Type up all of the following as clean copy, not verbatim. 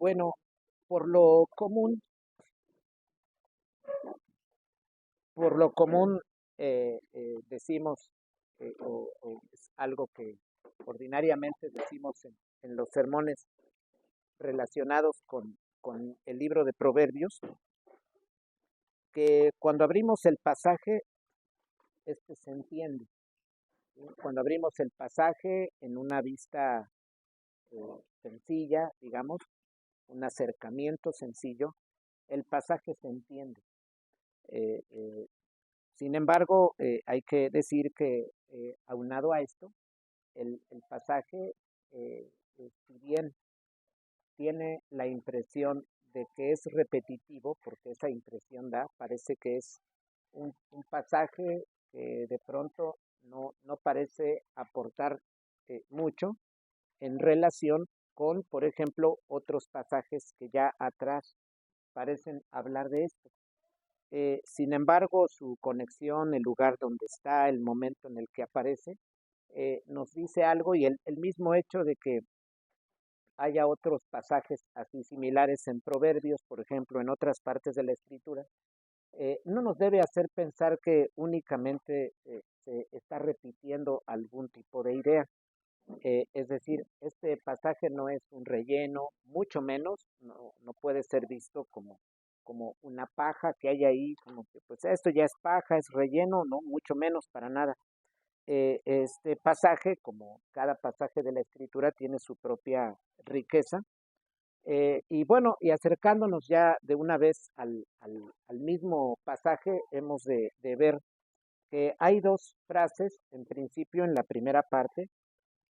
Bueno, por lo común, por lo común decimos, o es algo que ordinariamente decimos en los sermones relacionados con el libro de Proverbios, que cuando abrimos el pasaje, este se entiende, ¿sí? Cuando abrimos el pasaje en una vista sencilla, digamos, un acercamiento sencillo, el pasaje se entiende. Eh, eh, Sin embargo, hay que decir que aunado a esto, el pasaje, si bien tiene la impresión de que es repetitivo, porque esa impresión da, parece que es un pasaje que de pronto no parece aportar mucho en relación con, por ejemplo, otros pasajes que ya atrás parecen hablar de esto. Sin embargo, su conexión, el lugar donde está, el momento en el que aparece, nos dice algo y el mismo hecho de que haya otros pasajes así similares en Proverbios, por ejemplo, en otras partes de la Escritura, no nos debe hacer pensar que únicamente se está repitiendo algún tipo de idea. Es decir, este pasaje no es un relleno, mucho menos, no puede ser visto como una paja que hay ahí, como que pues esto ya es paja, es relleno, no, mucho menos para nada. Este pasaje, como cada pasaje de la escritura, tiene su propia riqueza. Y bueno, y acercándonos ya de una vez al mismo pasaje, hemos de ver que hay dos frases, en principio, en la primera parte,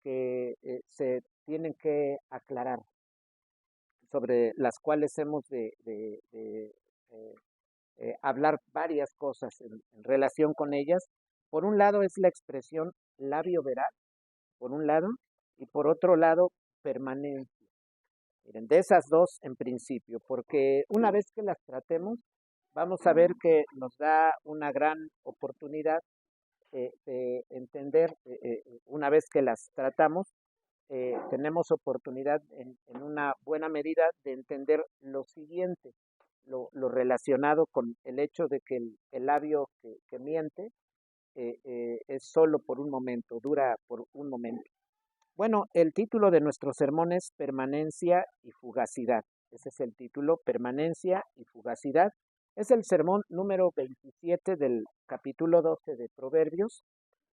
que se tienen que aclarar, sobre las cuales hemos de, hablar varias cosas en relación con ellas. Por un lado es la expresión labio veraz, por un lado, y por otro lado, permanencia. Miren, de esas dos en principio, porque una vez que las tratemos, vamos a ver que nos da una gran oportunidad de entender, una vez que las tratamos, tenemos oportunidad en una buena medida de entender lo siguiente, lo relacionado con el hecho de que el labio que miente es solo por un momento, dura por un momento. Bueno, el título de nuestro sermón es Permanencia y Fugacidad. Ese es el título, Permanencia y Fugacidad. Es el sermón número 27 del capítulo 12 de Proverbios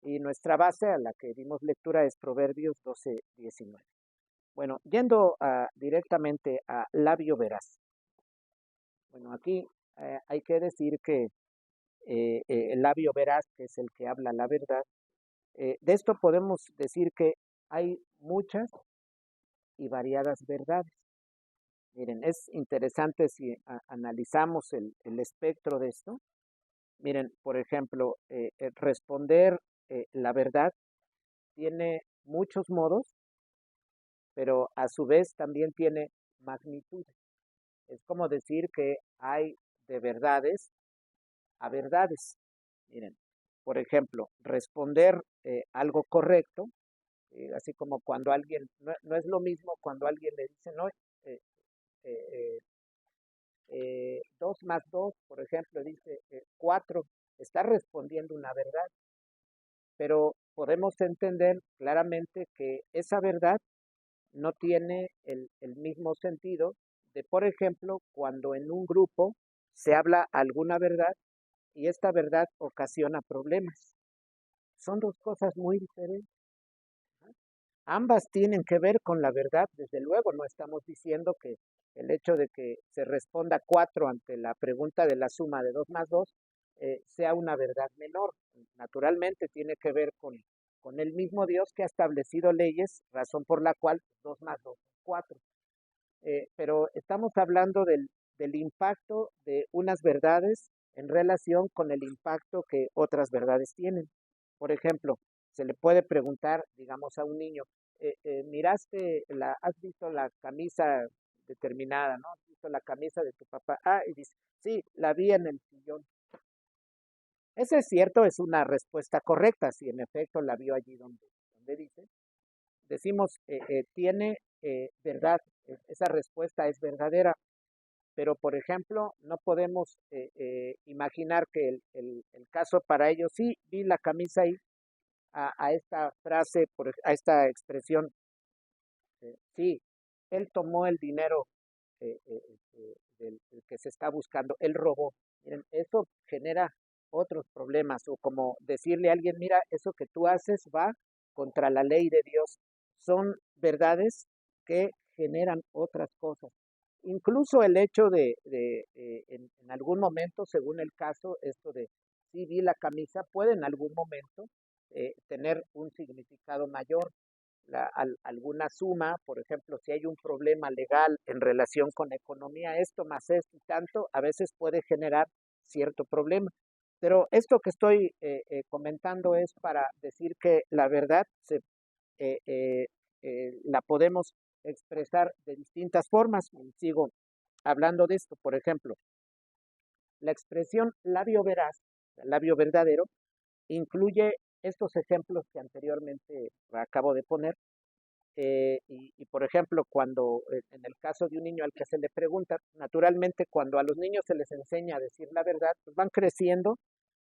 y nuestra base a la que dimos lectura es Proverbios 12:19. Bueno, yendo directamente a labio veraz. Bueno, aquí hay que decir que el labio veraz, que es el que habla la verdad, de esto podemos decir que hay muchas y variadas verdades. Miren, es interesante si analizamos el espectro de esto. Miren, por ejemplo, responder la verdad tiene muchos modos, pero a su vez también tiene magnitudes. Es como decir que hay de verdades a verdades. Miren, por ejemplo, responder algo correcto, así como cuando alguien, no es lo mismo cuando alguien le dice, no, eh, eh, 2 más 2, por ejemplo, dice 4, está respondiendo una verdad, pero podemos entender claramente que esa verdad no tiene el mismo sentido de, por ejemplo, cuando en un grupo se habla alguna verdad y esta verdad ocasiona problemas. Son dos cosas muy diferentes. Ambas tienen que ver con la verdad, desde luego, no estamos diciendo que el hecho de que se responda 4 ante la pregunta de la suma de 2 más 2 sea una verdad menor. Naturalmente tiene que ver con el mismo Dios que ha establecido leyes, razón por la cual 2 más 2 es 4. Pero estamos hablando del impacto de unas verdades en relación con el impacto que otras verdades tienen. Por ejemplo, se le puede preguntar, digamos, a un niño, has visto la camisa determinada, ¿no? ¿Has visto la camisa de tu papá? Ah, y dice, sí, la vi en el sillón. Ese es cierto, es una respuesta correcta, si en efecto la vio allí donde dice. Decimos, tiene verdad, esa respuesta es verdadera. Pero, por ejemplo, no podemos imaginar que el caso para ellos, sí, vi la camisa ahí, a esta frase, a esta expresión, sí, él tomó el dinero del que se está buscando, él robó. Miren, eso genera otros problemas, o como decirle a alguien, mira, eso que tú haces va contra la ley de Dios. Son verdades que generan otras cosas. Incluso el hecho en algún momento, según el caso, esto de si vi la camisa, puede en algún momento tener un significado mayor. Alguna suma, por ejemplo, si hay un problema legal en relación con economía, esto más esto y tanto, a veces puede generar cierto problema. Pero esto que estoy comentando es para decir que la verdad eh, eh, la podemos expresar de distintas formas. Y sigo hablando de esto, por ejemplo, la expresión labio veraz, labio verdadero, incluye estos ejemplos que anteriormente acabo de poner. Por ejemplo, cuando en el caso de un niño al que se le pregunta, naturalmente cuando a los niños se les enseña a decir la verdad, pues van creciendo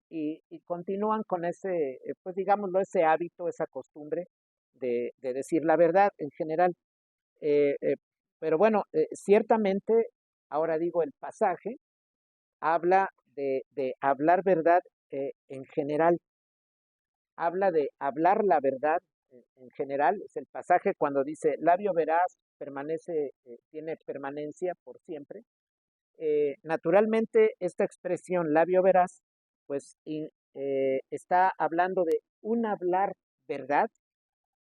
y continúan con ese, pues digámoslo, ese hábito, esa costumbre de decir la verdad en general. Eh, eh, pero bueno, ciertamente, ahora digo, el pasaje habla de hablar verdad en general, habla de hablar la verdad en general. Es el pasaje cuando dice, labio veraz permanece, tiene permanencia por siempre. Naturalmente, esta expresión labio veraz, pues está hablando de un hablar verdad,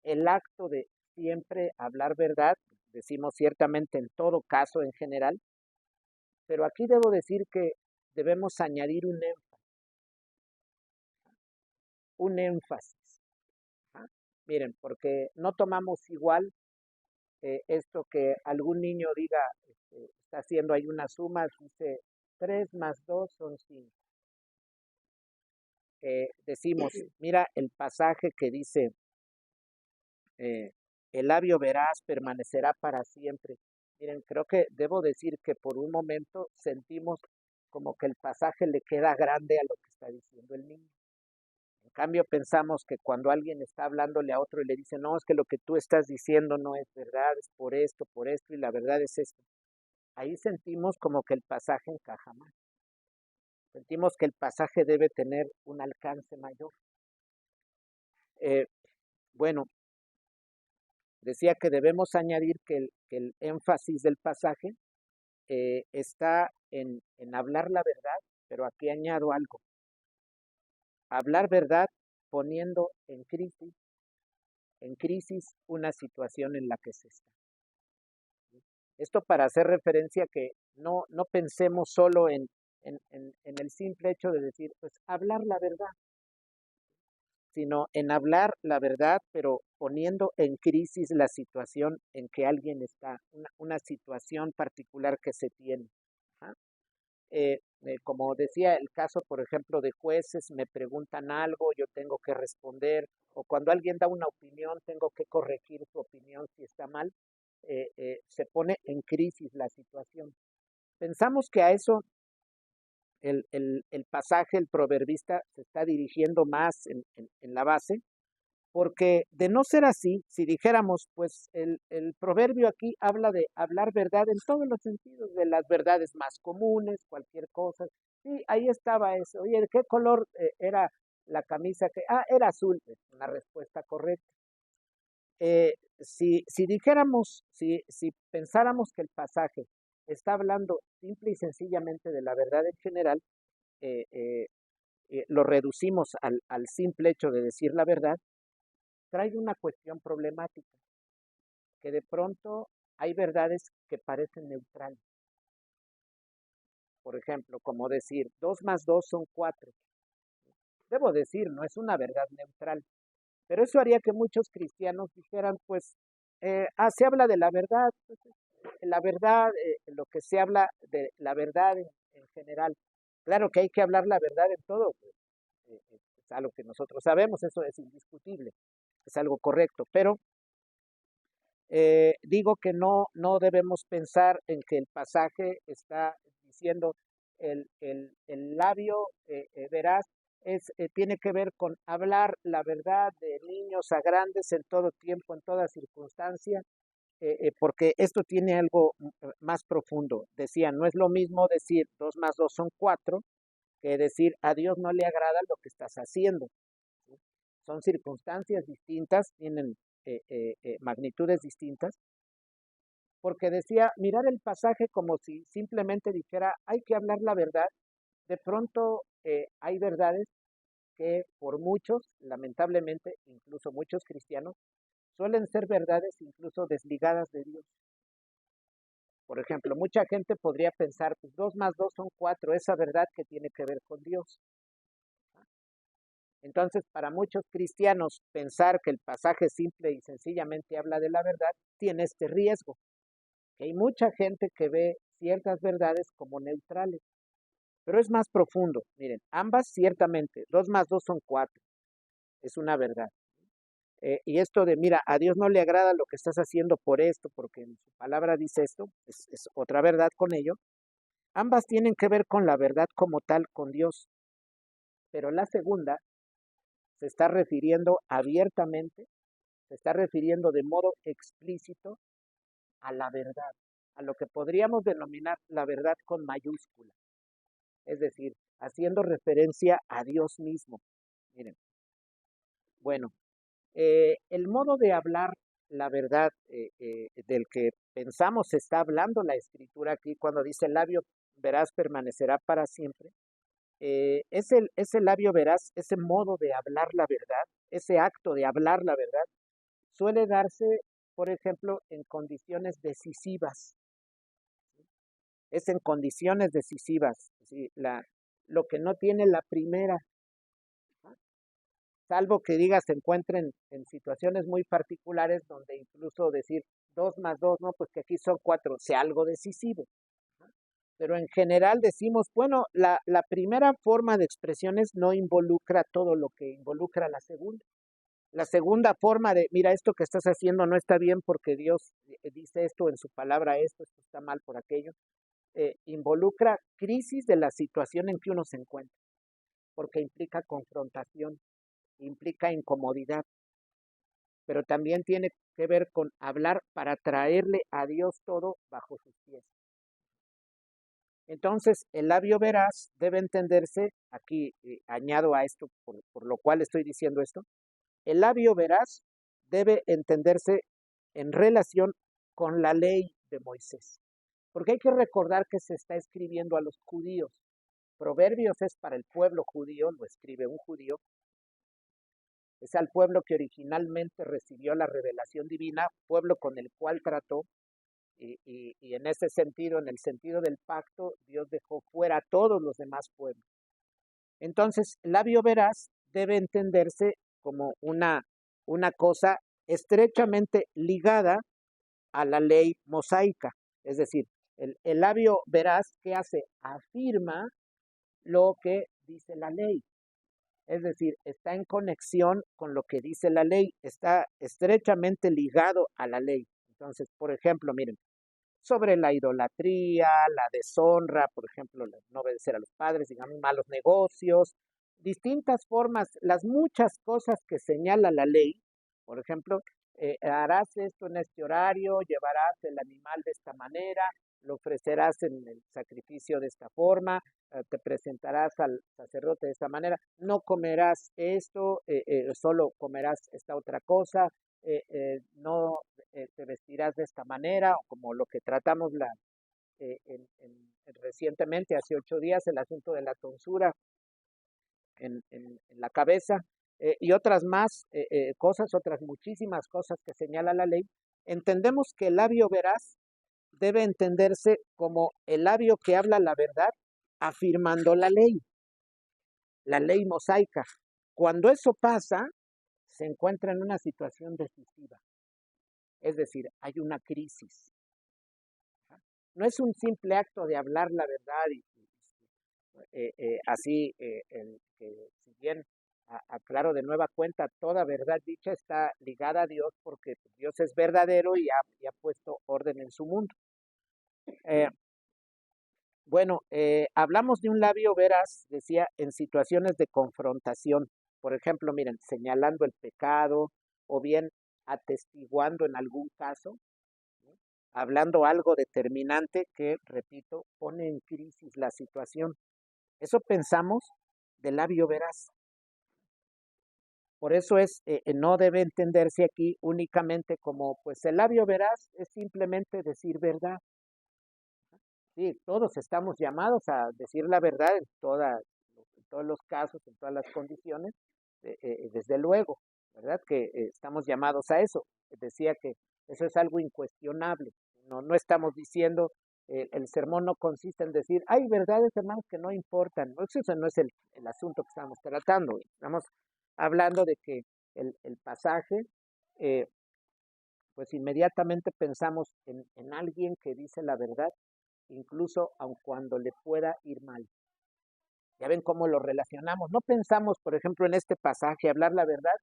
el acto de siempre hablar verdad, decimos ciertamente en todo caso en general, pero aquí debo decir que debemos añadir un énfasis. ¿Ah? Miren, porque no tomamos igual esto que algún niño diga, está haciendo ahí una suma, dice 3 más 2 son 5. Decimos, mira el pasaje que dice, eh, el labio veraz permanecerá para siempre. Miren, creo que debo decir que por un momento sentimos como que el pasaje le queda grande a lo que está diciendo el niño. En cambio, pensamos que cuando alguien está hablándole a otro y le dice, no, es que lo que tú estás diciendo no es verdad, es por esto, y la verdad es esto. Ahí sentimos como que el pasaje encaja más. Sentimos que el pasaje debe tener un alcance mayor. Eh, bueno, decía que debemos añadir que el énfasis del pasaje está en hablar la verdad, pero aquí añado algo. Hablar verdad poniendo en crisis una situación en la que se está. Esto para hacer referencia que no pensemos solo en el simple hecho de decir, pues hablar la verdad, sino en hablar la verdad, pero poniendo en crisis la situación en que alguien está, una situación particular que se tiene. ¿Ah? Como decía el caso, por ejemplo, de jueces, me preguntan algo, yo tengo que responder, o cuando alguien da una opinión, tengo que corregir su opinión si está mal, se pone en crisis la situación. Pensamos que a eso el pasaje, el proverbista, se está dirigiendo más en la base, porque de no ser así, si dijéramos, pues el proverbio aquí habla de hablar verdad en todos los sentidos, de las verdades más comunes, cualquier cosa. Sí, ahí estaba eso. Oye, ¿de qué color era la camisa que? Ah, era azul. Es una respuesta correcta. Si dijéramos, si pensáramos que el pasaje está hablando simple y sencillamente de la verdad en general, eh, eh, lo reducimos al simple hecho de decir la verdad, trae una cuestión problemática, que de pronto hay verdades que parecen neutrales. Por ejemplo, como decir, 2 más 2 son 4. Debo decir, no es una verdad neutral, pero eso haría que muchos cristianos dijeran, pues, se habla de pues, la verdad, lo que se habla de la verdad en general. Claro que hay que hablar la verdad en todo, pues, es algo que nosotros sabemos, eso es indiscutible, es algo correcto, pero Digo que no debemos pensar en que el pasaje está diciendo el labio veraz tiene que ver con hablar la verdad de niños a grandes en todo tiempo, en toda circunstancia, porque esto tiene algo más profundo. Decía, no es lo mismo decir 2 más 2 son 4 que decir a Dios no le agrada lo que estás haciendo. ¿Sí? Son circunstancias distintas, tienen magnitudes distintas, porque decía, mirar el pasaje como si simplemente dijera, hay que hablar la verdad. De pronto hay verdades que por muchos, lamentablemente, incluso muchos cristianos, suelen ser verdades incluso desligadas de Dios. Por ejemplo, mucha gente podría pensar, pues 2 más 2 son 4, esa verdad que tiene que ver con Dios. Entonces, para muchos cristianos, pensar que el pasaje simple y sencillamente habla de la verdad tiene este riesgo. Que hay mucha gente que ve ciertas verdades como neutrales, pero es más profundo. Miren, ambas ciertamente, 2 más 2 son 4, es una verdad. Y esto de, mira, a Dios no le agrada lo que estás haciendo por esto, porque en su palabra dice esto, es otra verdad con ello. Ambas tienen que ver con la verdad como tal, con Dios, pero la segunda se está refiriendo abiertamente, se está refiriendo de modo explícito a la verdad, a lo que podríamos denominar la verdad con mayúscula, es decir, haciendo referencia a Dios mismo. Miren, bueno, el modo de hablar la verdad del que pensamos está hablando la escritura aquí cuando dice el labio verás permanecerá para siempre, ese labio veraz, ese modo de hablar la verdad, ese acto de hablar la verdad, suele darse, por ejemplo, en condiciones decisivas. Es en condiciones decisivas. ¿Sí? Lo que no tiene la primera, ¿no? Salvo que digas se encuentren en situaciones muy particulares donde incluso decir 2 más 2, no, pues que aquí son 4, sea algo decisivo. ¿No? Pero en general decimos, bueno, la primera forma de expresiones no involucra todo lo que involucra la segunda. La segunda forma de, mira, esto que estás haciendo no está bien porque Dios dice esto en su palabra, esto está mal por aquello, involucra crisis de la situación en que uno se encuentra, porque implica confrontación, implica incomodidad, pero también tiene que ver con hablar para traerle a Dios todo bajo sus pies. Entonces, el labio veraz debe entenderse, aquí añado a esto, por lo cual estoy diciendo esto, el labio veraz debe entenderse en relación con la ley de Moisés, porque hay que recordar que se está escribiendo a los judíos. Proverbios es para el pueblo judío, lo escribe un judío, es al pueblo que originalmente recibió la revelación divina, pueblo con el cual trató, y en ese sentido, en el sentido del pacto, Dios dejó fuera a todos los demás pueblos. Entonces, labio veraz debe entenderse como una cosa estrechamente ligada a la ley mosaica. Es decir, el labio veraz, ¿qué hace? Afirma lo que dice la ley. Es decir, está en conexión con lo que dice la ley, está estrechamente ligado a la ley. Entonces, por ejemplo, miren, sobre la idolatría, la deshonra, por ejemplo, no obedecer a los padres, digamos, malos negocios, distintas formas, las muchas cosas que señala la ley, por ejemplo, harás esto en este horario, llevarás el animal de esta manera, lo ofrecerás en el sacrificio de esta forma, te presentarás al sacerdote de esta manera, no comerás esto, solo comerás esta otra cosa, no te vestirás de esta manera, o como lo que tratamos recientemente, hace 8 días, el asunto de la tonsura en la cabeza, y otras más cosas, otras muchísimas cosas que señala la ley. Entendemos que el labio veraz debe entenderse como el labio que habla la verdad, afirmando la ley mosaica. Cuando eso pasa, se encuentra en una situación decisiva. Es decir, hay una crisis. No es un simple acto de hablar la verdad y así, que si bien aclaro de nueva cuenta, toda verdad dicha está ligada a Dios porque Dios es verdadero y ha puesto orden en su mundo. Eh, bueno, hablamos de un labio veraz, decía, en situaciones de confrontación. Por ejemplo, miren, señalando el pecado o bien atestiguando en algún caso, ¿no? Hablando algo determinante que, repito, pone en crisis la situación. Eso pensamos del labio veraz. Por eso no debe entenderse aquí únicamente como, pues el labio veraz es simplemente decir verdad. Sí, todos estamos llamados a decir la verdad en todos los casos, en todas las condiciones, desde luego, ¿verdad? Que estamos llamados a eso. Decía que eso es algo incuestionable. No estamos diciendo, el sermón no consiste en decir, hay verdades, hermanos, que no importan. No, eso no es el asunto que estamos tratando. Estamos hablando de que el pasaje, eh, pues inmediatamente pensamos en alguien que dice la verdad incluso aun cuando le pueda ir mal. Ya ven cómo lo relacionamos. No pensamos, por ejemplo, en este pasaje, hablar la verdad.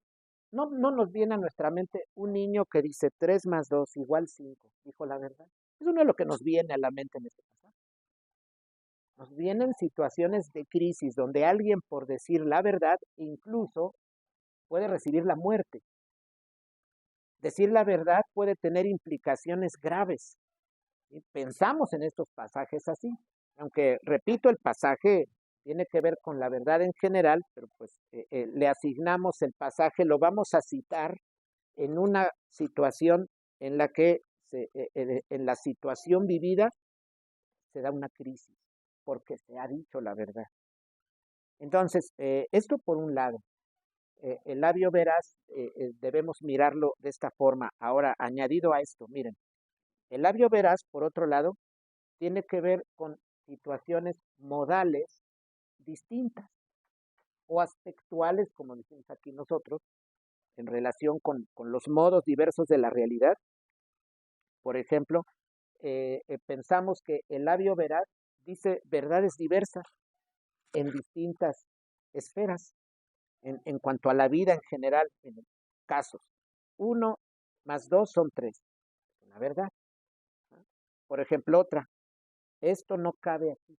No nos viene a nuestra mente un niño que dice 3 más 2 igual 5, dijo la verdad. Eso no es lo que nos viene a la mente en este pasaje. Nos vienen situaciones de crisis donde alguien, por decir la verdad, incluso puede recibir la muerte. Decir la verdad puede tener implicaciones graves. ¿Sí? Pensamos en estos pasajes así, aunque repito, el pasaje tiene que ver con la verdad en general, pero pues le asignamos el pasaje, lo vamos a citar en una situación en la que en la situación vivida se da una crisis, porque se ha dicho la verdad. Entonces, esto por un lado, el labio veraz debemos mirarlo de esta forma. Ahora, añadido a esto, miren, el labio veraz, por otro lado, tiene que ver con situaciones modales distintas o aspectuales, como decimos aquí nosotros, en relación con los modos diversos de la realidad. Por ejemplo, pensamos que el labio veraz dice verdades diversas en distintas esferas, en cuanto a la vida en general, en casos. 1 más 2 son 3, es una verdad. Por ejemplo, otra, esto no cabe aquí.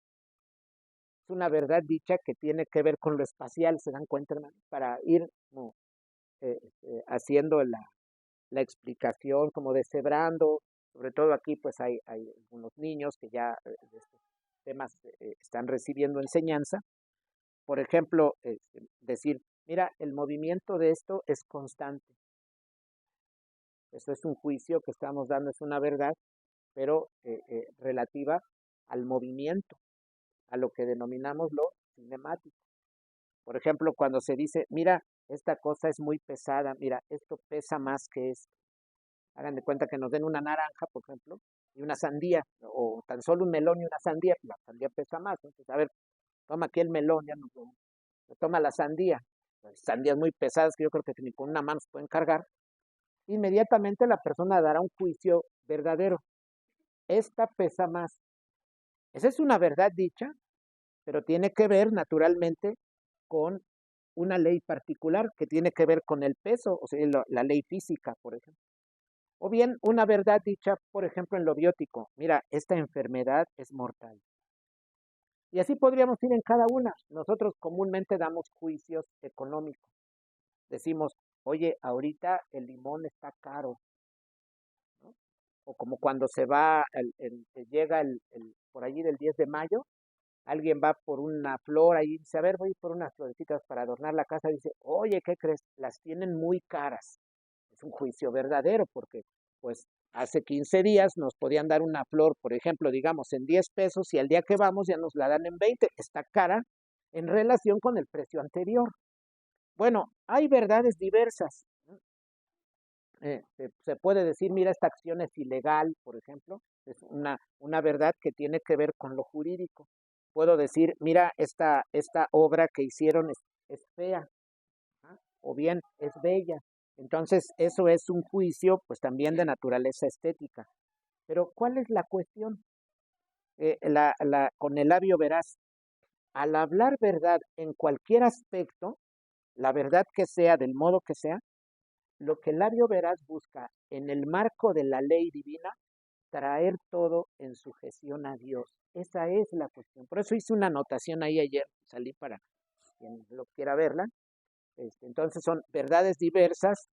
Es una verdad dicha que tiene que ver con lo espacial, ¿se dan cuenta, hermano? Para ir como, haciendo la explicación, como deshebrando, sobre todo aquí pues hay algunos niños que ya de estos temas están recibiendo enseñanza. Por ejemplo, decir, mira, el movimiento de esto es constante. Eso es un juicio que estamos dando, es una verdad, pero relativa al movimiento, a lo que denominamos lo cinemático. Por ejemplo, cuando se dice, mira, esta cosa es muy pesada, mira, esto pesa más que esto. Hagan de cuenta que nos den una naranja, por ejemplo, y una sandía, o tan solo un melón y una sandía, la sandía pesa más. Entonces, a ver, toma aquí el melón, ya no, toma la sandía. Pues, sandías muy pesadas que yo creo que ni con una mano se pueden cargar. Inmediatamente la persona dará un juicio verdadero. Esta pesa más. Esa es una verdad dicha, pero tiene que ver naturalmente con una ley particular que tiene que ver con el peso, o sea, la ley física, por ejemplo. O bien una verdad dicha, por ejemplo, en lo biótico. Mira, esta enfermedad es mortal. Y así podríamos ir en cada una. Nosotros comúnmente damos juicios económicos. Decimos, oye, ahorita el limón está caro, ¿no? O como cuando se va, llega por allí del 10 de mayo, alguien va por una flor ahí, dice, a ver, voy por unas florecitas para adornar la casa, dice, oye, ¿qué crees? Las tienen muy caras. Es un juicio verdadero porque, pues, hace 15 días nos podían dar una flor, por ejemplo, digamos, en 10 pesos y al día que vamos ya nos la dan en 20. Está cara en relación con el precio anterior. Bueno, hay verdades diversas. Se puede decir, mira, esta acción es ilegal, por ejemplo, es una verdad que tiene que ver con lo jurídico. Puedo decir, mira, esta obra que hicieron es fea, ¿ah? O bien es bella. Entonces, eso es un juicio, pues también de naturaleza estética. Pero, ¿cuál es la cuestión? Con el labio veraz, al hablar verdad en cualquier aspecto, la verdad que sea, del modo que sea, lo que el labio veraz busca en el marco de la ley divina, traer todo en sujeción a Dios. Esa es la cuestión. Por eso hice una anotación ahí ayer, salí para quien lo quiera verla. Entonces son verdades diversas,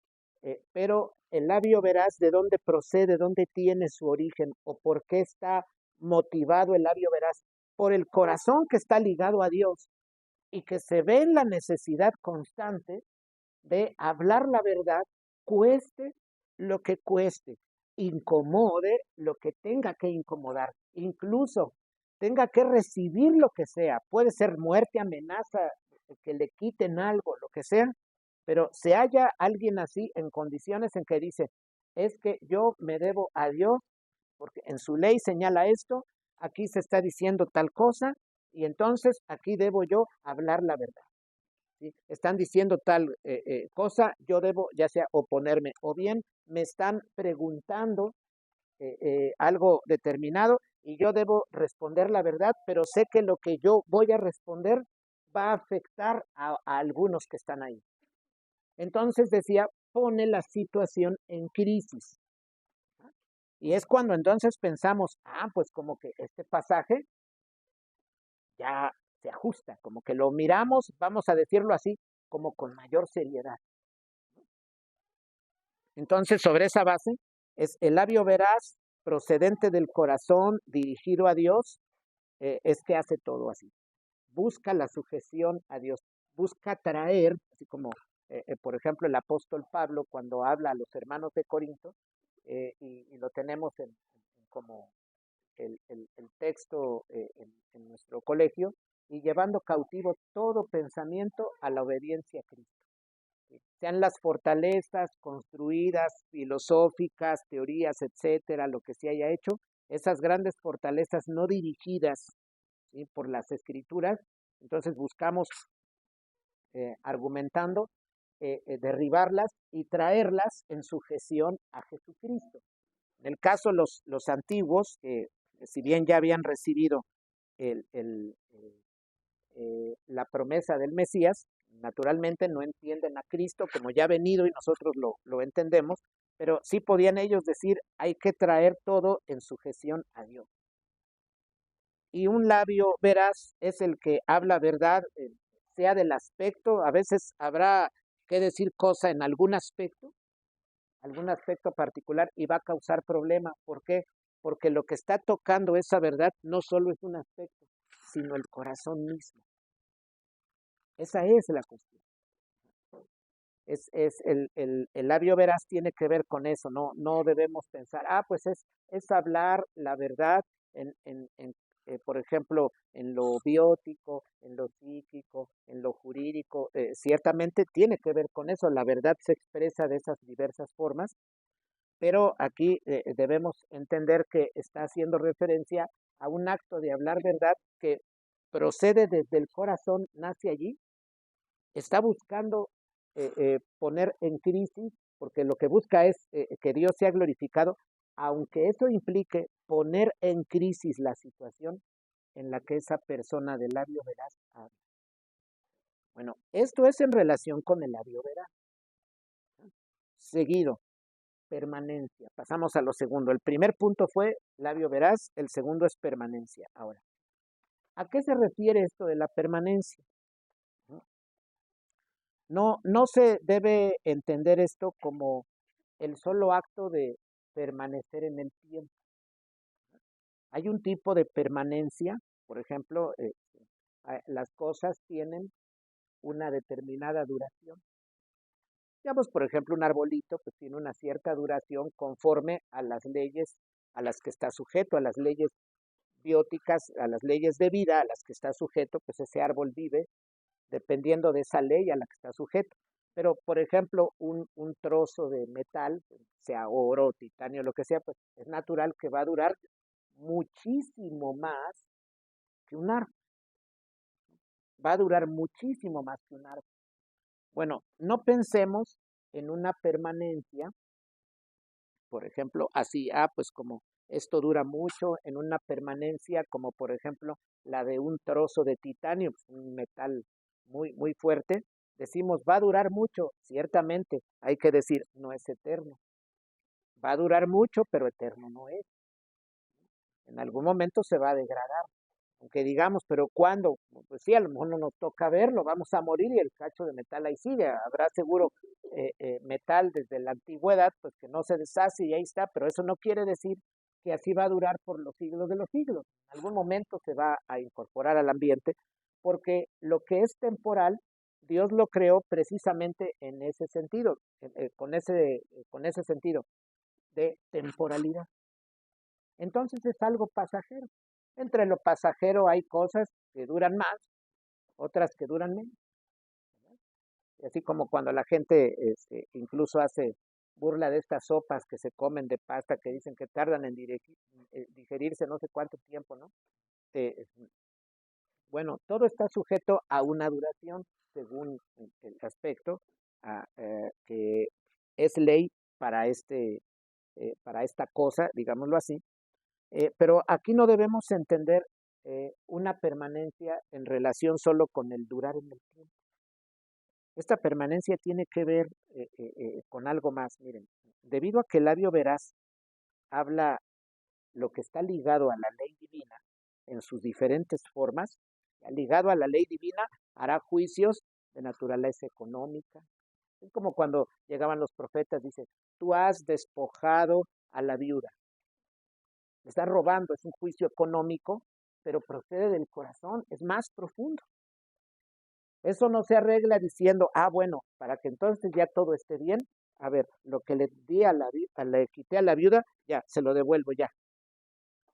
pero el labio veraz, ¿de dónde procede? ¿Dónde tiene su origen? ¿O por qué está motivado el labio veraz? Por el corazón que está ligado a Dios y que se ve en la necesidad constante de hablar la verdad, cueste lo que cueste, incomode lo que tenga que incomodar, incluso tenga que recibir lo que sea, puede ser muerte, amenaza, que le quiten algo, lo que sea, pero se halla alguien así en condiciones en que dice, es que yo me debo a Dios, porque en su ley señala esto, aquí se está diciendo tal cosa, y entonces aquí debo yo hablar la verdad. ¿Sí? Están diciendo tal cosa, yo debo ya sea oponerme, o bien me están preguntando algo determinado y yo debo responder la verdad, pero sé que lo que yo voy a responder va a afectar a algunos que están ahí. Entonces decía, pone la situación en crisis. Y es cuando entonces pensamos, pues como que este pasaje ya se ajusta, como que lo miramos, vamos a decirlo así, como con mayor seriedad. Entonces, sobre esa base, es el labio veraz, procedente del corazón, dirigido a Dios, es que hace todo así. Busca la sujeción a Dios, busca traer, así como, por ejemplo, el apóstol Pablo cuando habla a los hermanos de Corinto, y lo tenemos como el texto en nuestro colegio, y llevando cautivo todo pensamiento a la obediencia a Cristo. Sean las fortalezas construidas, filosóficas, teorías, etcétera, lo que se haya hecho, esas grandes fortalezas no dirigidas, ¿sí?, por las escrituras, entonces buscamos argumentando, derribarlas y traerlas en sujeción a Jesucristo. En el caso los antiguos, si bien ya habían recibido el, el, la promesa del Mesías, naturalmente no entienden a Cristo como ya ha venido y nosotros lo entendemos, pero sí podían ellos decir, hay que traer todo en sujeción a Dios. Y un labio veraz es el que habla verdad, sea del aspecto, a veces habrá que decir cosa en algún aspecto particular y va a causar problema. ¿Por qué? Porque lo que está tocando esa verdad no solo es un aspecto, sino el corazón mismo. Esa es la cuestión. Es el labio veraz tiene que ver con eso, no debemos pensar, pues es hablar la verdad por ejemplo, en lo biótico, en lo psíquico, en lo jurídico, ciertamente tiene que ver con eso, la verdad se expresa de esas diversas formas, pero aquí debemos entender que está haciendo referencia a un acto de hablar verdad que procede desde el corazón, nace allí, está buscando poner en crisis, porque lo que busca es que Dios sea glorificado, aunque eso implique poner en crisis la situación en la que esa persona de labio veraz habla. Bueno, esto es en relación con el labio veraz. Seguido, permanencia. Pasamos a lo segundo. El primer punto fue labio veraz, el segundo es permanencia. Ahora, ¿a qué se refiere esto de la permanencia? No se debe entender esto como el solo acto de permanecer en el tiempo. Hay un tipo de permanencia, por ejemplo, las cosas tienen una determinada duración. Digamos, por ejemplo, un arbolito pues tiene una cierta duración conforme a las leyes a las que está sujeto, a las leyes bióticas, a las leyes de vida a las que está sujeto, pues ese árbol vive dependiendo de esa ley a la que está sujeto. Pero, por ejemplo, un trozo de metal, sea oro, titanio, lo que sea, pues es natural que va a durar muchísimo más que un árbol. Va a durar muchísimo más que un árbol. Bueno, no pensemos en una permanencia, por ejemplo, así, pues como esto dura mucho, en una permanencia como, por ejemplo, la de un trozo de titanio, un metal muy, muy fuerte, Decimos, va a durar mucho, ciertamente, hay que decir, no es eterno. Va a durar mucho, pero eterno no es. En algún momento se va a degradar. Aunque digamos, pero ¿cuándo? Pues sí, a lo mejor no nos toca verlo, vamos a morir y el cacho de metal ahí sigue. Habrá seguro metal desde la antigüedad, pues que no se deshace y ahí está, pero eso no quiere decir que así va a durar por los siglos de los siglos. En algún momento se va a incorporar al ambiente, porque lo que es temporal, Dios lo creó precisamente en ese sentido, con ese sentido de temporalidad. Entonces es algo pasajero. Entre lo pasajero hay cosas que duran más, otras que duran menos. Y así como cuando la gente incluso hace burla de estas sopas que se comen de pasta que dicen que tardan en digerirse no sé cuánto tiempo, ¿no? Eh, bueno, todo está sujeto a una duración según el aspecto que es ley para para esta cosa, digámoslo así. Pero aquí no debemos entender una permanencia en relación solo con el durar en el tiempo. Esta permanencia tiene que ver con algo más. Miren, debido a que el labio veraz habla lo que está ligado a la ley divina en sus diferentes formas, ligado a la ley divina, hará juicios de naturaleza económica. Es como cuando llegaban los profetas, dice, tú has despojado a la viuda. Está robando, es un juicio económico, pero procede del corazón, es más profundo. Eso no se arregla diciendo, bueno, para que entonces ya todo esté bien, a ver, lo que le di le quité a la viuda, ya, se lo devuelvo ya.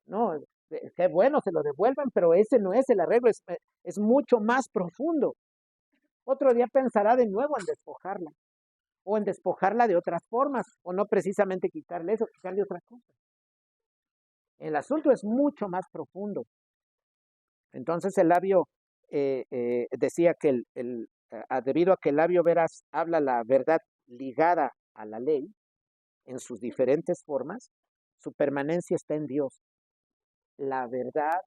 No, qué bueno, se lo devuelvan, pero ese no es el arreglo, es mucho más profundo. Otro día pensará de nuevo en despojarla, o en despojarla de otras formas, o no precisamente quitarle eso, quitarle otra cosa. El asunto es mucho más profundo. Entonces el labio decía que debido a que el labio veraz habla la verdad ligada a la ley en sus diferentes formas, su permanencia está en Dios. La verdad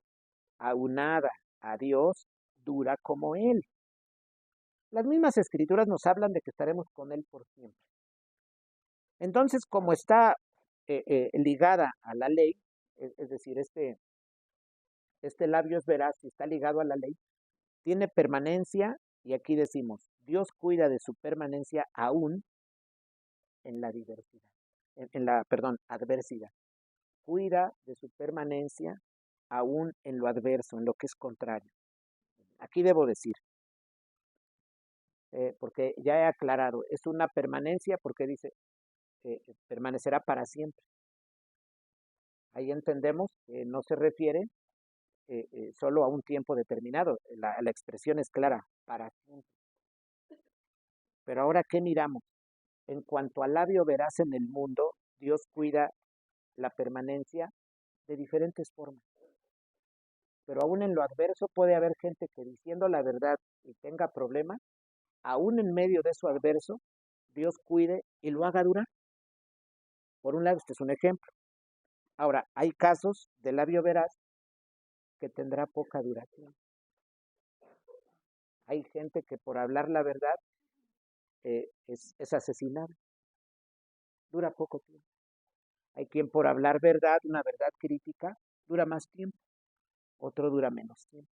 aunada a Dios dura como Él. Las mismas escrituras nos hablan de que estaremos con Él por siempre. Entonces, como está ligada a la ley, es decir, este labio es veraz y está ligado a la ley, tiene permanencia, y aquí decimos, Dios cuida de su permanencia aún en la diversidad, perdón, adversidad. Cuida de su permanencia aún en lo adverso, en lo que es contrario. Aquí debo decir, porque ya he aclarado, es una permanencia porque dice, permanecerá para siempre. Ahí entendemos que no se refiere solo a un tiempo determinado. La expresión es clara, para siempre. Pero ahora, ¿qué miramos? En cuanto al labio veraz en el mundo, Dios cuida la permanencia de diferentes formas. Pero aún en lo adverso puede haber gente que diciendo la verdad y tenga problemas, aún en medio de eso adverso, Dios cuide y lo haga durar. Por un lado, este es un ejemplo. Ahora, hay casos de labio veraz que tendrá poca duración. Hay gente que por hablar la verdad es asesinada. Dura poco tiempo. Hay quien por hablar verdad, una verdad crítica, dura más tiempo. Otro dura menos tiempo.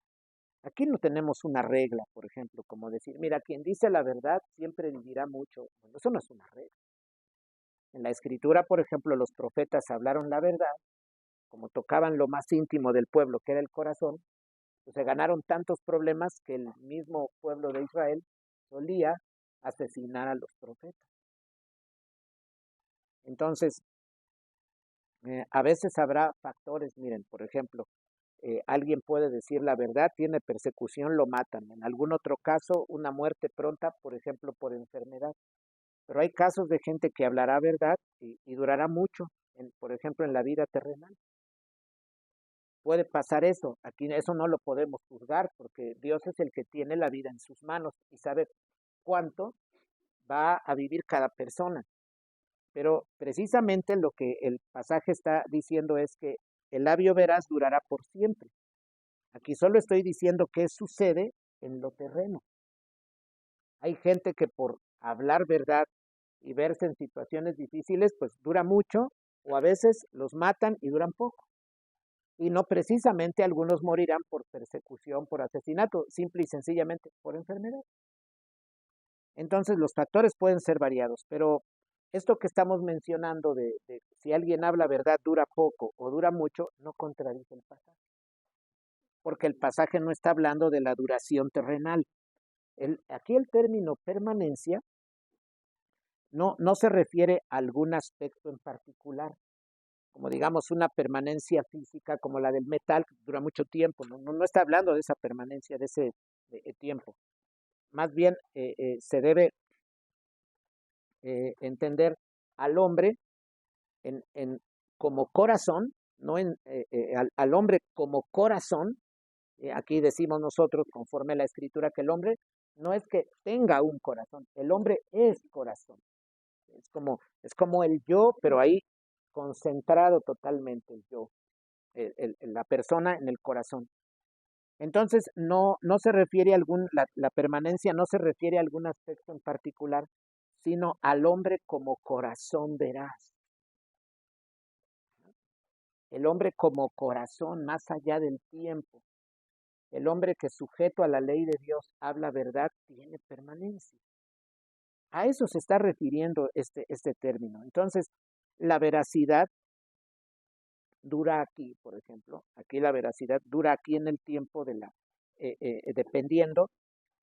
Aquí no tenemos una regla, por ejemplo, como decir, mira, quien dice la verdad siempre vivirá mucho. Bueno, eso no es una regla. En la escritura, por ejemplo, los profetas hablaron la verdad, como tocaban lo más íntimo del pueblo, que era el corazón, pues se ganaron tantos problemas que el mismo pueblo de Israel solía asesinar a los profetas. Entonces, a veces habrá factores, miren, por ejemplo, alguien puede decir la verdad, tiene persecución, lo matan. En algún otro caso, una muerte pronta, por ejemplo, por enfermedad. Pero hay casos de gente que hablará verdad y durará mucho, por ejemplo, en la vida terrenal. Puede pasar eso, aquí eso no lo podemos juzgar porque Dios es el que tiene la vida en sus manos y sabe cuánto va a vivir cada persona. Pero precisamente lo que el pasaje está diciendo es que el labio veraz durará por siempre. Aquí solo estoy diciendo qué sucede en lo terreno. Hay gente que por hablar verdad y verse en situaciones difíciles, pues dura mucho, o a veces los matan y duran poco. Y no precisamente algunos morirán por persecución, por asesinato, simple y sencillamente por enfermedad. Entonces los factores pueden ser variados, pero esto que estamos mencionando de si alguien habla verdad dura poco o dura mucho, no contradice el pasaje, porque el pasaje no está hablando de la duración terrenal. Aquí el término permanencia no se refiere a algún aspecto en particular, como digamos una permanencia física como la del metal, que dura mucho tiempo, no está hablando de esa permanencia, de ese tiempo. Más bien se debe entender al hombre como corazón, no al hombre como corazón. Aquí decimos nosotros, conforme a la escritura, que el hombre no es que tenga un corazón, el hombre es corazón. Es como el yo, pero ahí concentrado totalmente el yo, la persona en el corazón. Entonces, no se refiere a la permanencia no se refiere a algún aspecto en particular, sino al hombre como corazón veraz. El hombre como corazón más allá del tiempo. El hombre que sujeto a la ley de Dios habla verdad tiene permanencia. A eso se está refiriendo este término. Entonces, la veracidad dura aquí, por ejemplo, aquí la veracidad dura aquí en el tiempo dependiendo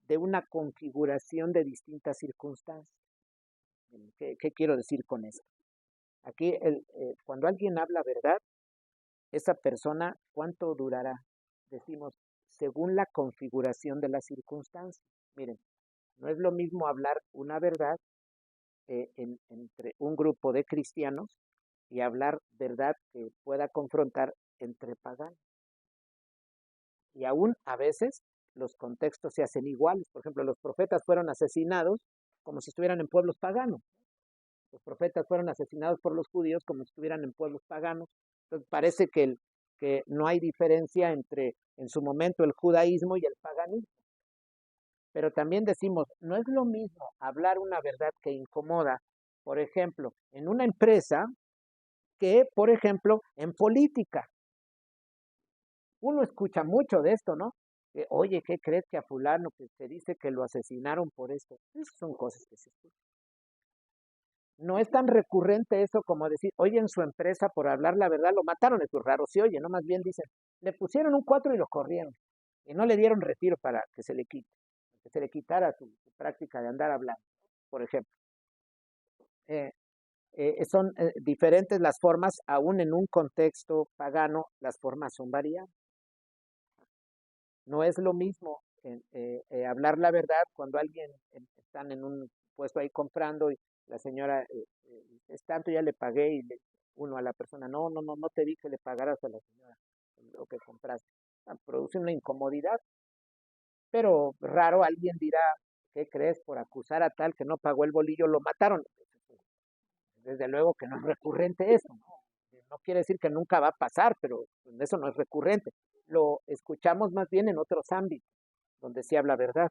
de una configuración de distintas circunstancias. ¿Qué quiero decir con esto? Aquí, cuando alguien habla verdad, esa persona, ¿cuánto durará? Decimos, según la configuración de las circunstancias. Miren, no es lo mismo hablar una verdad entre un grupo de cristianos y hablar verdad que pueda confrontar entre paganos. Y aún a veces los contextos se hacen iguales. Por ejemplo, los profetas fueron asesinados como si estuvieran en pueblos paganos. Los profetas fueron asesinados por los judíos como si estuvieran en pueblos paganos. Entonces parece que no hay diferencia entre en su momento el judaísmo y el paganismo. Pero también decimos, no es lo mismo hablar una verdad que incomoda, por ejemplo, en una empresa que, por ejemplo, en política. Uno escucha mucho de esto, ¿no? Oye, ¿qué crees que a fulano que se dice que lo asesinaron por esto? Esas son cosas que se escuchan. No es tan recurrente eso como decir, oye, en su empresa por hablar la verdad lo mataron, es raro, sí, oye, no, más bien dicen, le pusieron un 4 y lo corrieron, y no le dieron retiro para que se le quite, que se le quitara su práctica de andar hablando, por ejemplo. Eh, son diferentes las formas, aún en un contexto pagano, las formas son variadas. No es lo mismo hablar la verdad cuando alguien están en un puesto ahí comprando y la señora es tanto, ya le pagué y uno a la persona, no te di que le pagaras a la señora lo que compraste. Produce una incomodidad, pero raro alguien dirá, ¿qué crees? Por acusar a tal que no pagó el bolillo, lo mataron. Desde luego que no es recurrente eso, ¿no? No quiere decir que nunca va a pasar, pero eso no es recurrente. Lo escuchamos más bien en otros ámbitos, donde se habla verdad.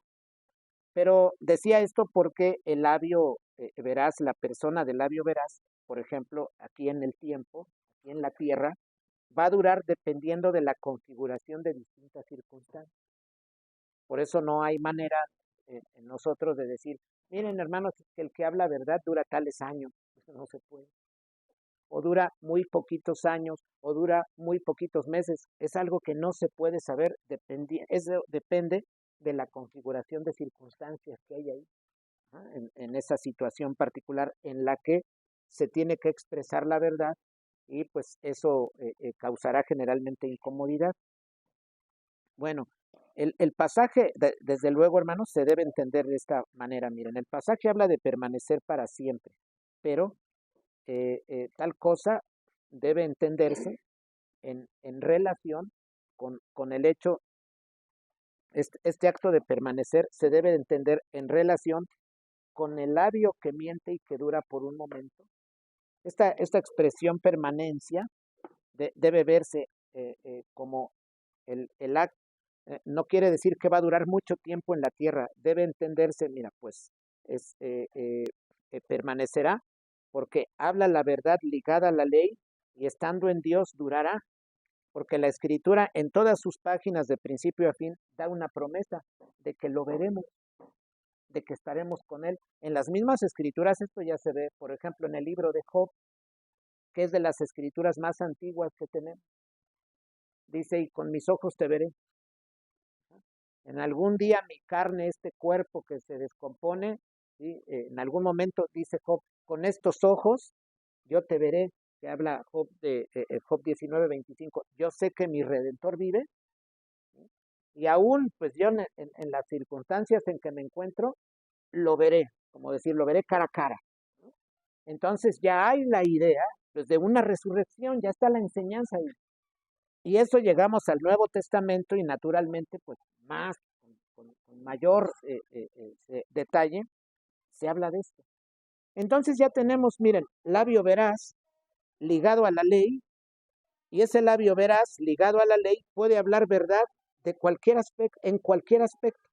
Pero decía esto porque el labio veraz, la persona del labio veraz, por ejemplo, aquí en el tiempo, aquí en la tierra, va a durar dependiendo de la configuración de distintas circunstancias. Por eso no hay manera en nosotros de decir, miren hermanos, que el que habla verdad dura tales años. Eso no se puede. O dura muy poquitos años, o dura muy poquitos meses. Es algo que no se puede saber, depende de la configuración de circunstancias que hay ahí, ¿no? En esa situación particular en la que se tiene que expresar la verdad y pues eso causará generalmente incomodidad. Bueno, el pasaje, desde luego, hermanos, se debe entender de esta manera. Miren, el pasaje habla de permanecer para siempre, pero tal cosa debe entenderse en relación con el hecho, este acto de permanecer se debe entender en relación con el labio que miente y que dura por un momento. Esta expresión permanencia debe verse como el acto No quiere decir que va a durar mucho tiempo en la tierra. Debe entenderse, mira, pues es, permanecerá porque habla la verdad ligada a la ley y estando en Dios durará, porque la escritura en todas sus páginas de principio a fin da una promesa de que lo veremos, de que estaremos con él. En las mismas escrituras esto ya se ve, por ejemplo, en el libro de Job, que es de las escrituras más antiguas que tenemos. Dice, y con mis ojos te veré. En algún día mi carne, este cuerpo que se descompone, ¿sí? En algún momento dice Job, con estos ojos yo te veré, que habla Job de Job 19:25. Yo sé que mi Redentor vive, ¿sí? Y aún, pues yo en las circunstancias en que me encuentro, lo veré, como decir, lo veré cara a cara, ¿no? Entonces ya hay la idea, pues, de una resurrección, ya está la enseñanza ahí. Y eso llegamos al Nuevo Testamento y naturalmente, pues más, con mayor detalle, se habla de esto. Entonces ya tenemos, miren, labio veraz ligado a la ley, y ese labio veraz ligado a la ley puede hablar verdad de cualquier aspecto, en cualquier aspecto.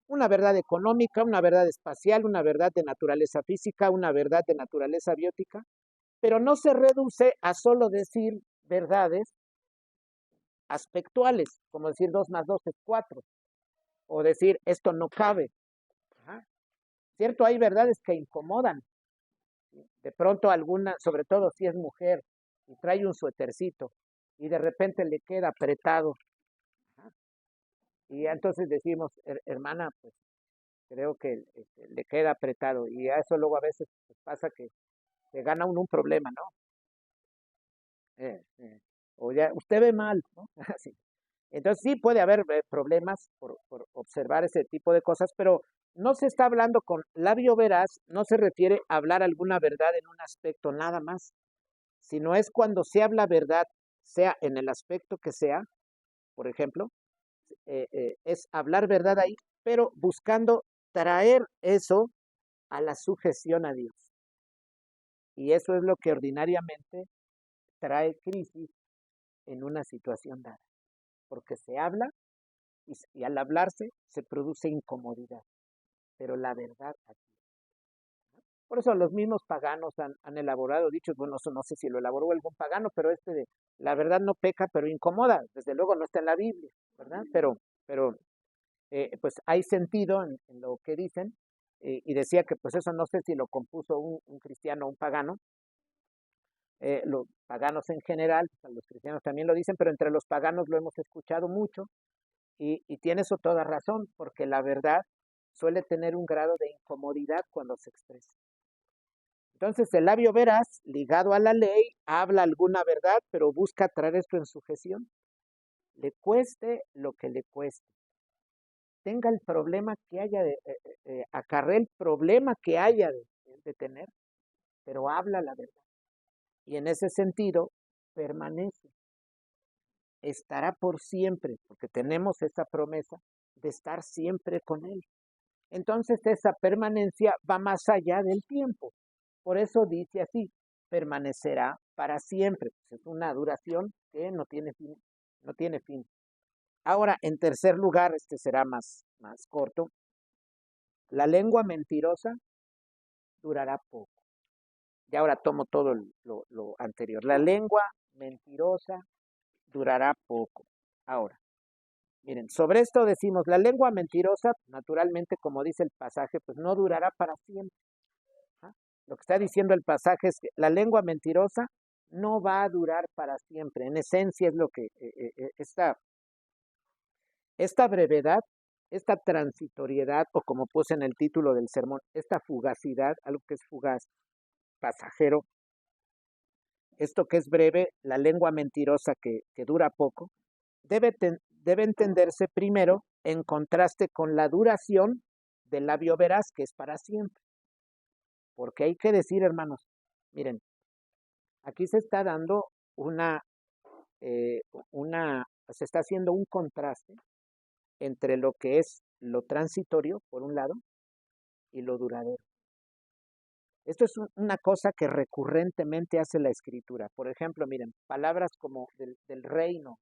Una verdad económica, una verdad espacial, una verdad de naturaleza física, una verdad de naturaleza biótica, pero no se reduce a solo decir verdades aspectuales, como decir 2 más 2 es 4, o decir esto no cabe. Ajá. Cierto, hay verdades que incomodan. De pronto alguna, sobre todo si es mujer y trae un suétercito y de repente le queda apretado. Ajá. Y entonces decimos, hermana, pues creo que le queda apretado. Y a eso luego a veces pues, pasa que se gana uno un problema, ¿no? Eh, eh, o ya, usted ve mal, ¿no? Así. Entonces sí puede haber problemas por observar ese tipo de cosas, pero no se está hablando con labio veraz, no se refiere a hablar alguna verdad en un aspecto nada más, sino es cuando se habla verdad, sea en el aspecto que sea, por ejemplo, es hablar verdad ahí, pero buscando traer eso a la sujeción a Dios. Y eso es lo que ordinariamente trae crisis en una situación dada, porque se habla y al hablarse se produce incomodidad, pero la verdad aquí. Por eso los mismos paganos han elaborado dichos, bueno, eso no sé si lo elaboró algún pagano, pero este de la verdad no peca, pero incomoda, desde luego no está en la Biblia, ¿verdad? Pero pues hay sentido en lo que dicen, y decía que pues eso no sé si lo compuso un cristiano o un pagano, los paganos en general, pues, los cristianos también lo dicen, pero entre los paganos lo hemos escuchado mucho, y tiene eso toda razón, porque la verdad suele tener un grado de incomodidad cuando se expresa. Entonces, el labio veraz, ligado a la ley, habla alguna verdad, pero busca traer esto en sujeción. Le cueste lo que le cueste. Tenga el problema que haya, acarree el problema que haya de tener, pero habla la verdad. Y en ese sentido, permanece. Estará por siempre, porque tenemos esa promesa de estar siempre con Él. Entonces, esa permanencia va más allá del tiempo. Por eso dice así, permanecerá para siempre. Pues es una duración que no tiene fin, no tiene fin. Ahora, en tercer lugar, este será más corto. La lengua mentirosa durará poco. Y ahora tomo todo lo anterior. La lengua mentirosa durará poco. Ahora, miren, sobre esto decimos, la lengua mentirosa, naturalmente, como dice el pasaje, pues no durará para siempre. ¿Ah? Lo que está diciendo el pasaje es que la lengua mentirosa no va a durar para siempre. En esencia es lo que esta brevedad, esta transitoriedad, o como puse en el título del sermón, esta fugacidad, algo que es fugaz, pasajero, esto que es breve, la lengua mentirosa que dura poco, debe entenderse primero en contraste con la duración del labio veraz, que es para siempre. Porque hay que decir, hermanos, miren, aquí se está dando eh, se está haciendo un contraste entre lo que es lo transitorio, por un lado, y lo duradero. Esto es una cosa que recurrentemente hace la escritura. Por ejemplo, miren, palabras como del reino,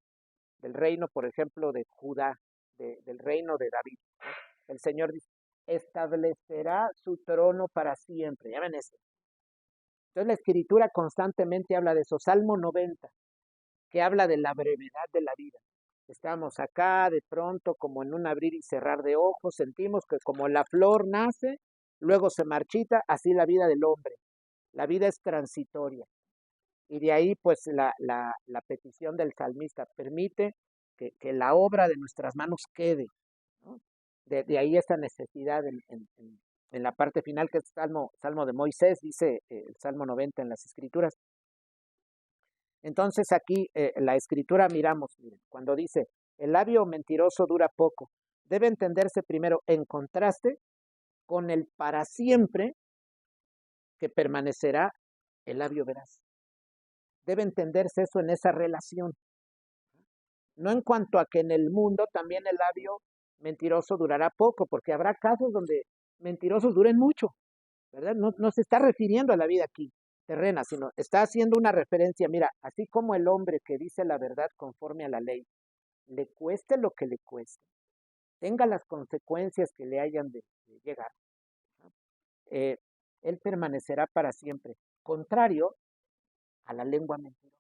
por ejemplo, de Judá. del reino de David, ¿no? El Señor dice, establecerá su trono para siempre. Ya ven eso. Entonces la Escritura constantemente habla de eso. Salmo 90, que habla de la brevedad de la vida. Estamos acá de pronto como en un abrir y cerrar de ojos, sentimos que como la flor nace, luego se marchita, así la vida del hombre. La vida es transitoria. Y de ahí pues la petición del salmista permite que la obra de nuestras manos quede, ¿no? De ahí esta necesidad en la parte final, que es Salmo de Moisés, dice el Salmo 90 en las Escrituras. Entonces aquí la Escritura miramos, miren, cuando dice, el labio mentiroso dura poco, debe entenderse primero en contraste con el para siempre que permanecerá el labio veraz. Debe entenderse eso en esa relación. No en cuanto a que en el mundo también el labio mentiroso durará poco, porque habrá casos donde mentirosos duren mucho, ¿verdad? No se está refiriendo a la vida aquí terrena, sino está haciendo una referencia, mira, así como el hombre que dice la verdad conforme a la ley, le cueste lo que le cueste, tenga las consecuencias que le hayan de llegar, ¿no? eh, él permanecerá para siempre, contrario a la lengua mentirosa.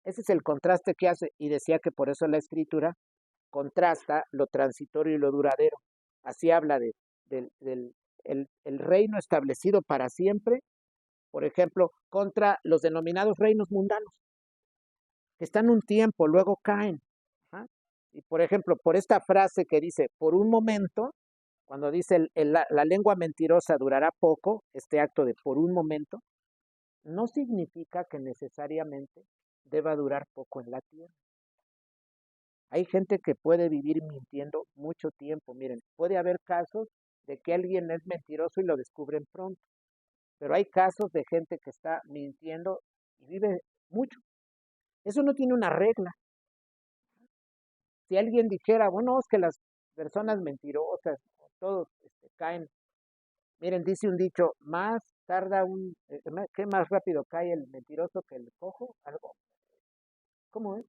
Ese es el contraste que hace, y decía que por eso la Escritura contrasta lo transitorio y lo duradero. Así habla del reino establecido para siempre, por ejemplo, contra los denominados reinos mundanos, que están un tiempo, luego caen. ¿Ah? Y por ejemplo, por esta frase que dice, por un momento, cuando dice la lengua mentirosa durará poco, este acto de por un momento, no significa que necesariamente deba durar poco en la tierra. Hay gente que puede vivir mintiendo mucho tiempo. Miren, puede haber casos de que alguien es mentiroso y lo descubren pronto, pero hay casos de gente que está mintiendo y vive mucho. Eso no tiene una regla. Si alguien dijera, bueno, es que las personas mentirosas, todos caen. Miren, dice un dicho, más tarda ¿qué más rápido cae el mentiroso que el cojo? Algo. ¿Cómo es?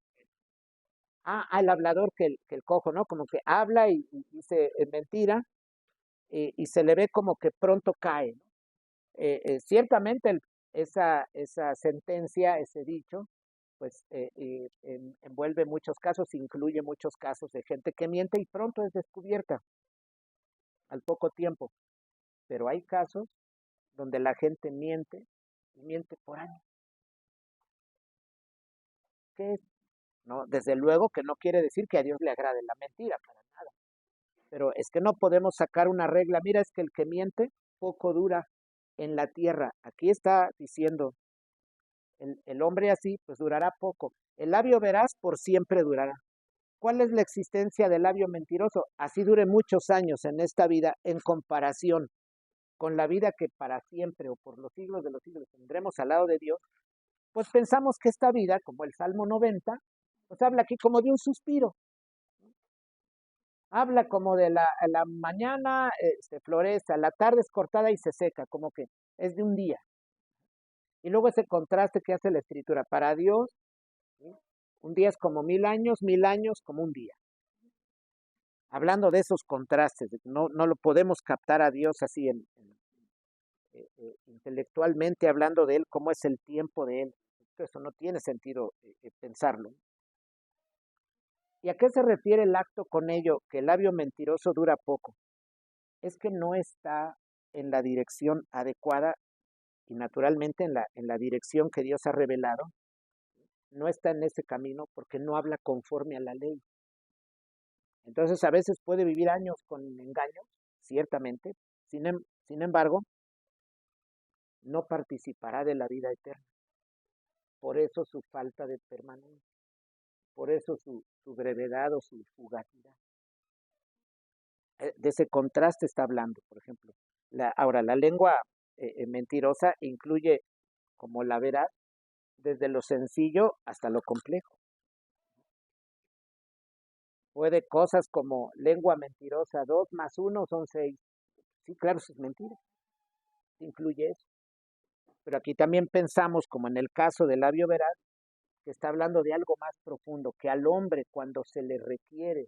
El hablador que el cojo, ¿no? Como que habla y dice mentira y se le ve como que pronto cae, ¿no? Ciertamente esa sentencia, ese dicho, pues envuelve muchos casos, incluye muchos casos de gente que miente y pronto es descubierta al poco tiempo, pero hay casos donde la gente miente y miente por años. ¿Qué es? No, desde luego que no quiere decir que a Dios le agrade la mentira, para nada, pero es que no podemos sacar una regla, mira, es que el que miente poco dura en la tierra. Aquí está diciendo el hombre así, pues durará poco. El labio veraz por siempre durará. ¿Cuál es la existencia del labio mentiroso? Así dure muchos años en esta vida en comparación con la vida que para siempre o por los siglos de los siglos tendremos al lado de Dios, pues pensamos que esta vida, como el Salmo 90, pues habla aquí como de un suspiro. Habla como de la mañana se florece, a la tarde es cortada y se seca, como que es de un día. Y luego ese contraste que hace la Escritura. Para Dios, ¿sí? Un día es como 1000 años como un día. Hablando de esos contrastes, no lo podemos captar a Dios así intelectualmente hablando de Él, cómo es el tiempo de Él. Eso no tiene sentido pensarlo. ¿Y a qué se refiere el acto con ello? Que el labio mentiroso dura poco. Es que no está en la dirección adecuada y naturalmente en la dirección que Dios ha revelado. No está en ese camino porque no habla conforme a la ley. Entonces a veces puede vivir años con engaños, ciertamente, sin embargo, no participará de la vida eterna. Por eso su falta de permanencia, por eso su brevedad o su fugacidad. De ese contraste está hablando, por ejemplo. Ahora, la lengua mentirosa incluye como la verdad desde lo sencillo hasta lo complejo. Puede cosas como lengua mentirosa, 2 más 1 son 6. Sí, claro, eso es mentira. Incluye eso. Pero aquí también pensamos, como en el caso del labio veraz, que está hablando de algo más profundo, que al hombre cuando se le requiere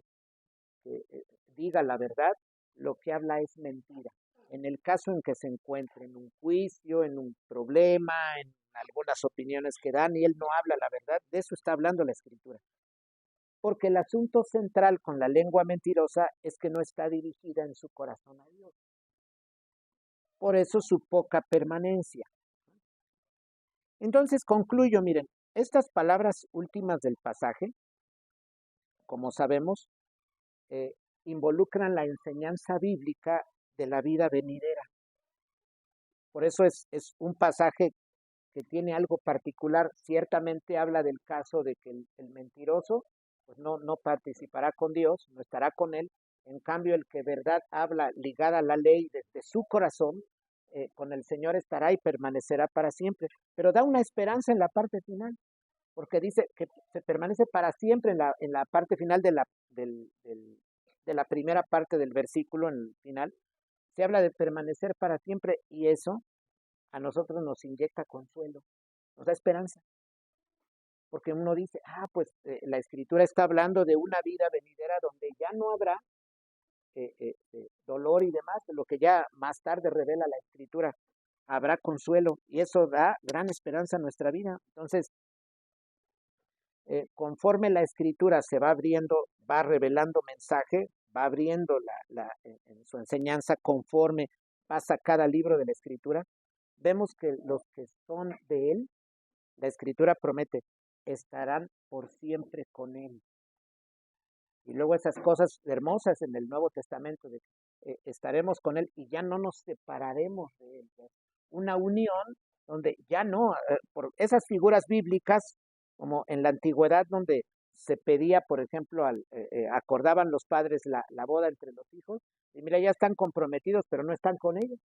diga la verdad, lo que habla es mentira. En el caso en que se encuentre en un juicio, en un problema, en algunas opiniones que dan y él no habla la verdad, de eso está hablando la Escritura. Porque el asunto central con la lengua mentirosa es que no está dirigida en su corazón a Dios. Por eso su poca permanencia. Entonces concluyo, miren, estas palabras últimas del pasaje, como sabemos, eh, involucran la enseñanza bíblica de la vida venidera. Por eso es un pasaje que tiene algo particular. Ciertamente habla del caso de que el mentiroso pues no participará con Dios, no estará con Él. En cambio, el que verdad habla ligada a la ley desde su corazón, con el Señor estará y permanecerá para siempre. Pero da una esperanza en la parte final, porque dice que se permanece para siempre en la parte final de la primera parte del versículo, en el final. Se habla de permanecer para siempre y eso a nosotros nos inyecta consuelo, nos da esperanza, porque uno dice, pues la Escritura está hablando de una vida venidera donde ya no habrá dolor y demás, de lo que ya más tarde revela la Escritura, habrá consuelo y eso da gran esperanza a nuestra vida. Entonces, conforme la Escritura se va abriendo, va revelando mensaje, va abriendo en su enseñanza conforme pasa cada libro de la Escritura, vemos que los que son de Él, la Escritura promete, estarán por siempre con Él. Y luego esas cosas hermosas en el Nuevo Testamento, de estaremos con Él y ya no nos separaremos de Él. ¿No? Una unión donde ya no, por esas figuras bíblicas, como en la antigüedad donde se pedía, por ejemplo, acordaban los padres la boda entre los hijos, y mira, ya están comprometidos, pero no están con ellos.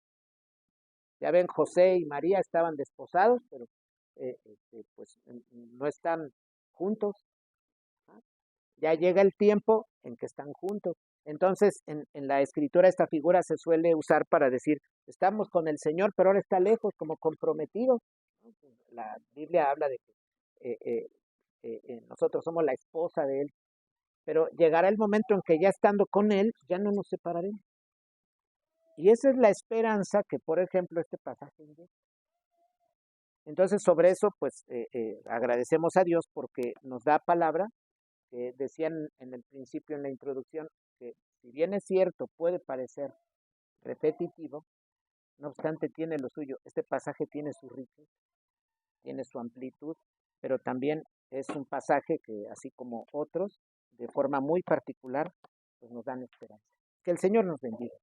Ya ven, José y María estaban desposados, pero pues no están juntos. ¿Ah? Ya llega el tiempo en que están juntos. Entonces, en la escritura esta figura se suele usar para decir, estamos con el Señor, pero ahora está lejos, como comprometidos. La Biblia habla de que nosotros somos la esposa de Él, pero llegará el momento en que ya estando con Él, ya no nos separaremos. Y esa es la esperanza que, por ejemplo, este pasaje indica. Entonces, sobre eso, pues agradecemos a Dios porque nos da palabra, que decían en el principio, en la introducción, que si bien es cierto, puede parecer repetitivo, no obstante tiene lo suyo. Este pasaje tiene su riqueza, tiene su amplitud, pero también es un pasaje que, así como otros, de forma muy particular, pues nos dan esperanza. Que el Señor nos bendiga.